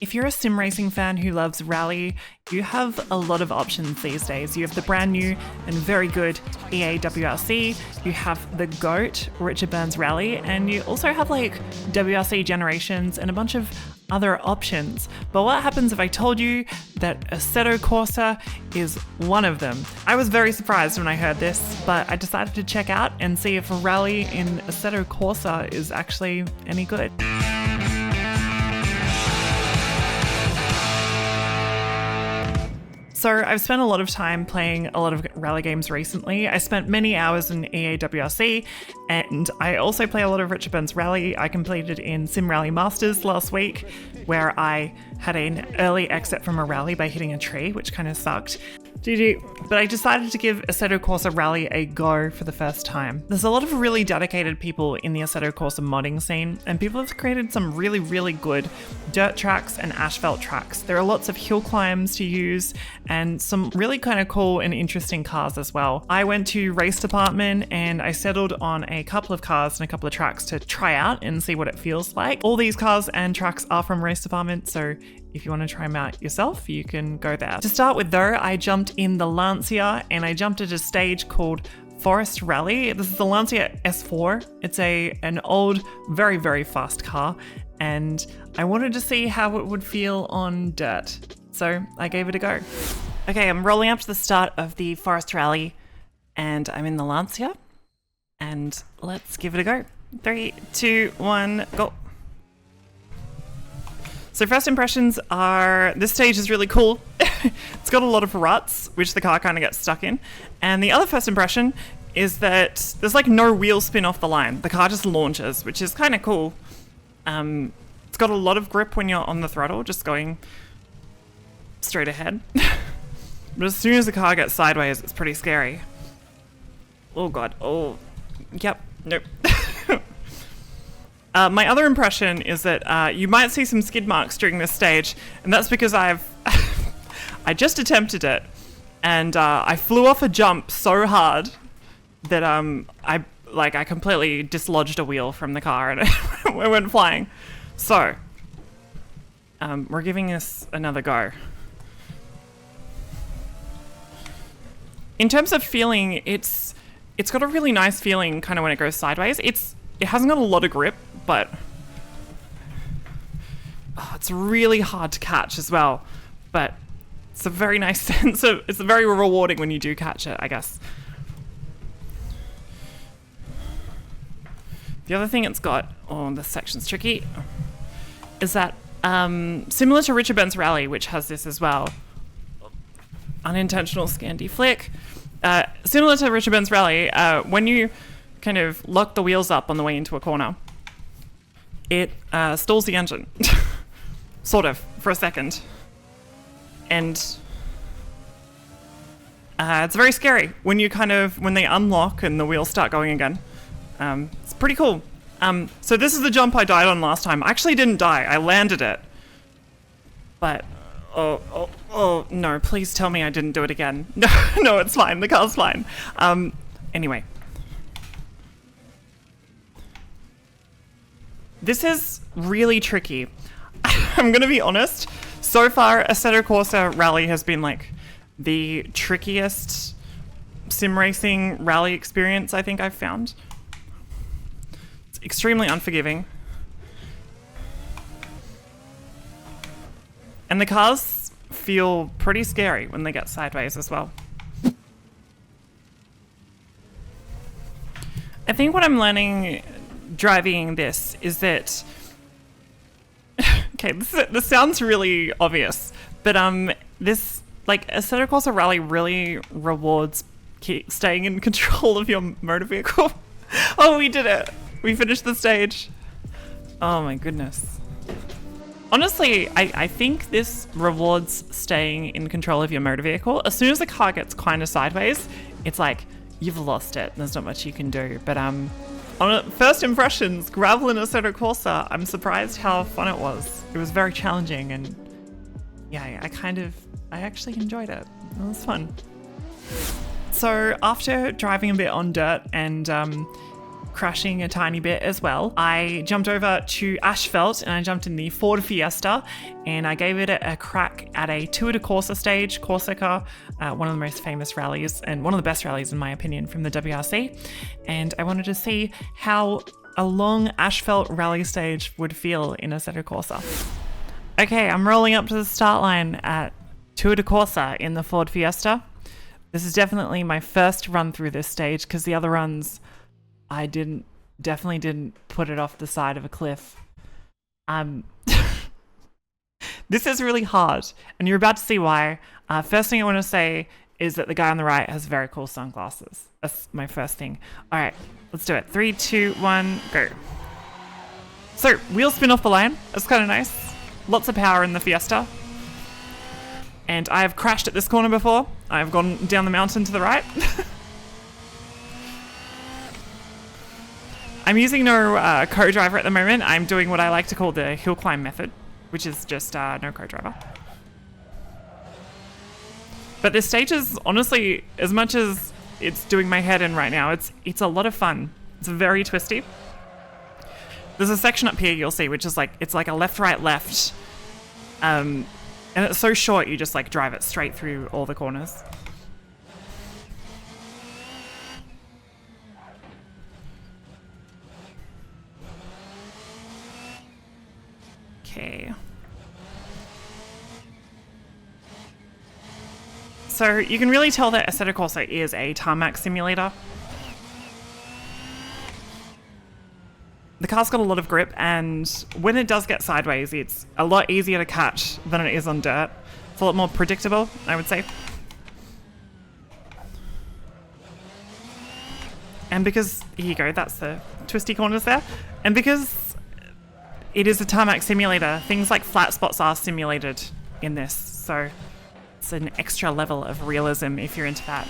If you're a sim racing fan who loves rally, you have a lot of options these days. You have the brand new and very good EA WRC, you have the GOAT, Richard Burns Rally, and you also have like WRC Generations and a bunch of other options. But what happens if I told you that Assetto Corsa is one of them? I was very surprised when I heard this, but I decided to check out and see if a rally in Assetto Corsa is actually any good. So I've spent a lot of time playing a lot of rally games recently. I spent many hours in EA WRC, and I also play a lot of Richard Burns Rally. I completed in Sim Rally Masters last week, where I had an early exit from a rally by hitting a tree, which kind of sucked. But I decided to give Assetto Corsa Rally a go for the first time. There's a lot of really dedicated people in the Assetto Corsa modding scene, and people have created some really, really good dirt tracks and asphalt tracks. There are lots of hill climbs to use and some really kind of cool and interesting cars as well. I went to race department and I settled on a couple of cars and a couple of tracks to try out and see what it feels like. All these cars and tracks are from race department, so if you want to try them out yourself, you can go there. To start with though, I jumped in the Lancia and I jumped at a stage called Forest Rally. This is the Lancia S4. It's an old, very, very fast car, and I wanted to see how it would feel on dirt. So I gave it a go. Okay, I'm rolling up to the start of the Forest Rally and I'm in the Lancia, and let's give it a go. 3, 2, 1, go. So first impressions are, this stage is really cool. It's got a lot of ruts, which the car kind of gets stuck in. And the other first impression is that there's like no wheel spin off the line. The car just launches, which is kind of cool. It's got a lot of grip when you're on the throttle, just going straight ahead. But as soon as the car gets sideways, it's pretty scary. Oh God, oh, yep, nope. My other impression is that you might see some skid marks during this stage, and that's because I just attempted it, and I flew off a jump so hard that I completely dislodged a wheel from the car and it went flying. So we're giving this another go. In terms of feeling, it's got a really nice feeling kind of when it goes sideways. It hasn't got a lot of grip, but it's really hard to catch as well. But it's a very nice sense of, it's very rewarding when you do catch it, I guess. The other thing it's got, oh, this section's tricky, is that similar to Richard Burns Rally, which has this as well, unintentional Scandi flick. Similar to Richard Burns Rally, when you kind of lock the wheels up on the way into a corner, it stalls the engine, sort of, for a second. And it's very scary when they unlock and the wheels start going again. It's pretty cool. So this is the jump I died on last time. I actually didn't die, I landed it. But, oh, no, please tell me I didn't do it again. No, it's fine, the car's fine. Anyway. This is really tricky. I'm gonna be honest. So far, Assetto Corsa Rally has been like the trickiest sim racing rally experience I think I've found. It's extremely unforgiving. And the cars feel pretty scary when they get sideways as well. I think what I'm learning driving this is that okay, this sounds really obvious, but this like Assetto Corsa Rally really rewards staying in control of your motor vehicle. Oh, we did it! We finished the stage. Oh my goodness. Honestly, I think this rewards staying in control of your motor vehicle. As soon as the car gets kind of sideways, it's like you've lost it. There's not much you can do. But on first impressions, gravel in Assetto Corsa, I'm surprised how fun it was. It was very challenging, and yeah, I actually enjoyed it. It was fun. So after driving a bit on dirt and crashing a tiny bit as well, I jumped over to Asphalt and I jumped in the Ford Fiesta and I gave it a crack at a Tour de Corsa stage, Corsica, one of the most famous rallies and one of the best rallies in my opinion from the WRC. And I wanted to see how a long asphalt rally stage would feel in Assetto Corsa. Okay, I'm rolling up to the start line at Tour de Corsa in the Ford Fiesta. This is definitely my first run through this stage because the other runs I definitely didn't put it off the side of a cliff. This is really hard and you're about to see why. First thing I want to say is that the guy on the right has very cool sunglasses. That's my first thing. All right, let's do it. 3, 2, 1, go. So wheels spin off the line. That's kind of nice. Lots of power in the Fiesta. And I have crashed at this corner before. I've gone down the mountain to the right. I'm using no co-driver at the moment. I'm doing what I like to call the hill climb method, which is just no co-driver. But this stage is honestly, as much as it's doing my head in right now, it's a lot of fun. It's very twisty. There's a section up here you'll see, which is like, it's like a left, right, left. And it's so short, you just like drive it straight through all the corners. Okay. So you can really tell that Assetto Corsa is a tarmac simulator. The car's got a lot of grip, and when it does get sideways, it's a lot easier to catch than it is on dirt. It's a lot more predictable, I would say. And because, here you go, that's the twisty corners there. And because it is a tarmac simulator, things like flat spots are simulated in this. So it's an extra level of realism if you're into that.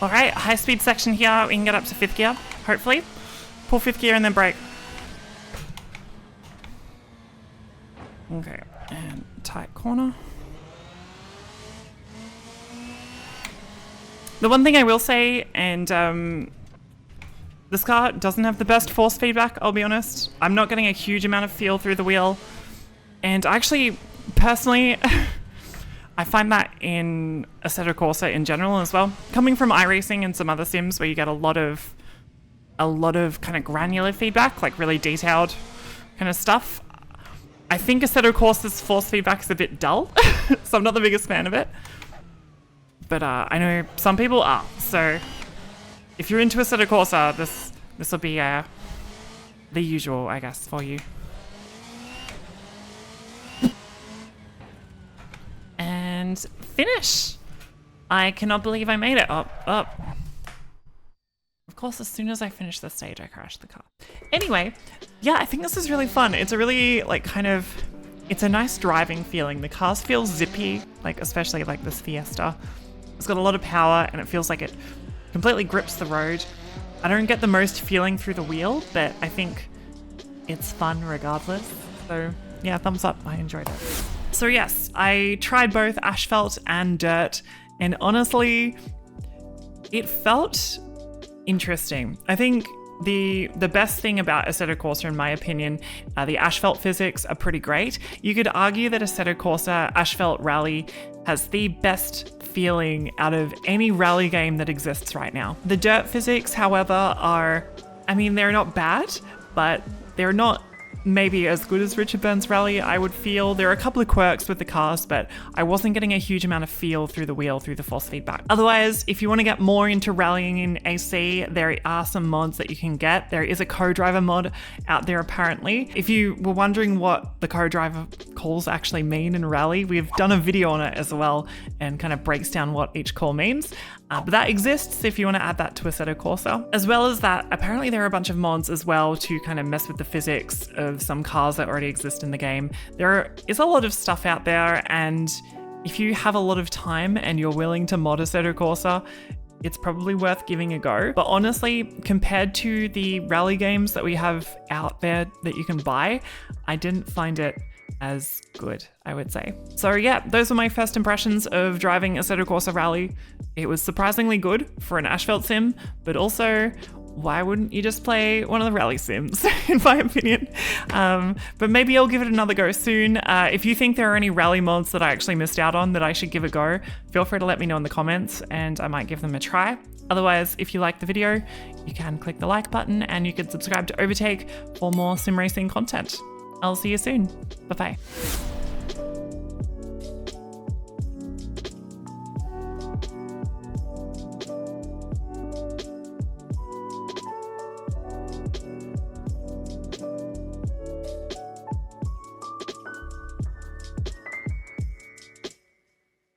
All right, high speed section here. We can get up to 5th gear, hopefully. Pull 5th gear and then brake. Okay, and tight corner. The one thing I will say, and this car doesn't have the best force feedback, I'll be honest. I'm not getting a huge amount of feel through the wheel. And actually, personally, I find that in Assetto Corsa in general as well. Coming from iRacing and some other sims where you get a lot of kind of granular feedback, like really detailed kind of stuff. I think Assetto Corsa's force feedback is a bit dull, so I'm not the biggest fan of it. But I know some people are, so if you're into Assetto Corsa, this will be the usual, I guess, for you. And finish! I cannot believe I made it. Up. Of course, as soon as I finish the stage, I crashed the car. Anyway, yeah, I think this is really fun. It's a really, like, it's a nice driving feeling. The cars feel zippy, like, especially like this Fiesta. It's got a lot of power and it feels like it completely grips the road. I don't get the most feeling through the wheel, but I think it's fun regardless. So yeah, thumbs up, I enjoyed it. So yes, I tried both asphalt and dirt, and honestly, it felt interesting. I think the best thing about Assetto Corsa, in my opinion, the asphalt physics are pretty great. You could argue that Assetto Corsa Asphalt Rally has the best feeling out of any rally game that exists right now. The dirt physics, however, they're not bad, but they're not maybe as good as Richard Burns Rally, I would feel. There are a couple of quirks with the cars, but I wasn't getting a huge amount of feel through the wheel, through the force feedback. Otherwise, if you want to get more into rallying in AC, there are some mods that you can get. There is a co-driver mod out there apparently. If you were wondering what the co-driver calls actually mean in rally, we've done a video on it as well and kind of breaks down what each call means. But that exists if you want to add that to Assetto Corsa. As well as that, apparently there are a bunch of mods as well to kind of mess with the physics of some cars that already exist in the game. There is a lot of stuff out there, and If you have a lot of time and you're willing to mod Assetto Corsa, it's probably worth giving a go. But honestly, compared to the rally games that we have out there that you can buy, I didn't find it as good, I would say. So yeah, those were my first impressions of driving Assetto Corsa Rally. It was surprisingly good for an asphalt sim, but also, why wouldn't you just play one of the rally sims, in my opinion? But maybe I'll give it another go soon. If you think there are any rally mods that I actually missed out on that I should give a go, feel free to let me know in the comments and I might give them a try. Otherwise, if you like the video, you can click the like button and you can subscribe to Overtake for more sim racing content. I'll see you soon. Bye-bye.